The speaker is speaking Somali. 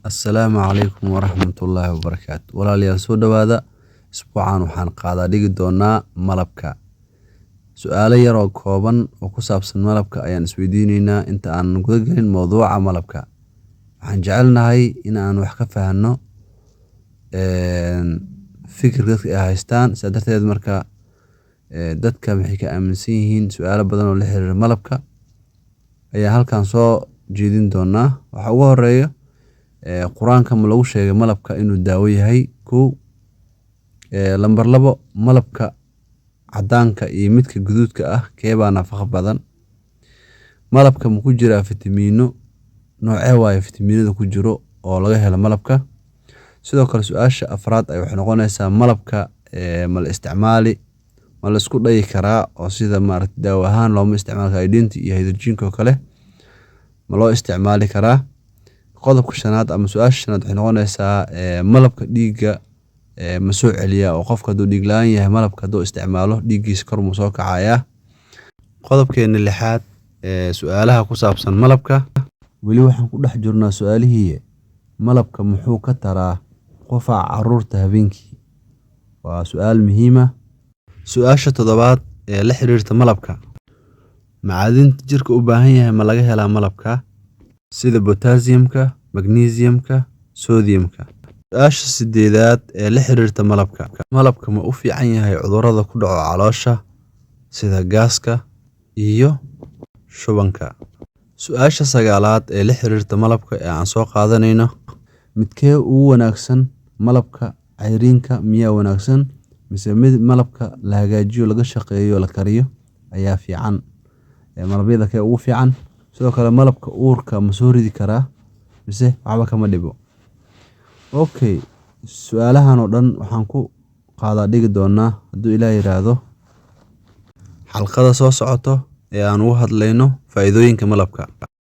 Assalaamu calaykum waraxmatullaahi wabarakaatu. Walaalayaal soo dhawaada. Isbuucan waxaan qaadaa dhigi doonaa malabka. Su'aalo yar oo kooban oo ku saabsan malabka ayaan isweydiinaynaa inta aan guda galin mowduuca malabka. Waxaan jecelnahay in aan wax ka fahanno fikir dadka ay haystaan. Sidaa darteed marka dadka waxay ka aaminsan yihiin su'aalo badan oo la xiriira malabka ayaa halkan soo jeedin doonaa. Waxa ugu horeeya Quraanka ma lagu sheegay malabka inuu daawo yahay. Lambar 2 malabka cadaanka iyo midka guduudka ah keebaa nafaqo badan. Malabka ma ku jira fitamiino noocee waaye fitamiinada ku jiro oo laga helo malabka. Sidoo kale su'aasha afraad ay waxay noqonaysaa malabka ma la isticmaali ma la isku dhayi karaa oo sida maaragtay daawo ahaan looma isticmaali karaa iodine iyo hydrogen oo kale ma loo isticmaali karaa. Qodobka shanaad ama su'aasha shanaad waxay noqonaysaa malabka dhiigga ma soo celiyaa oo qofka hadduu dhiig la'aan yahay malabka hadduu isticmaalo dhiiggiisa kor mu soo kacayaa. Qodobkeena lixaad su'aalaha ku saabsan malabka weli waxaan ku dhex jirnaa su'aalihii malabka muxuu ka taraa qufaca carruurta habeenkii. Waa su'aal muhiim ah. Su'aasha toddobaad ee la xiriirta malabka macdanta jirka u baahan yahay ma laga helaa malabka sida potassiumka, magnesiumka, sodiumka. Su'aasha sideedaad ee la xiriirta malabka malabka ma u fiican yahay cudurrada ku dhaca caloosha sida gaaska iyo shubanka. Su'aasha sagaalaad ee la xiriirta malabka ee aan soo qaadanayno midkee ugu wanaagsan malabka cayriinka miyaa wanaagsan mise mid malabka la hagaajiyo laga shaqeeyo la kariyo ayaa fiican. Malabyada kee ugu fiican. Sidoo kale malabka uurka ma soo ridi karaa mise waxba kama dhibo. Su'aalahan oo dhan waxaan ku qaadaa dhigi doonaa hadduu Ilaahay yiraahdo xalqada soo socoto ee aan uga hadlayno faa'iidooyinka malabka.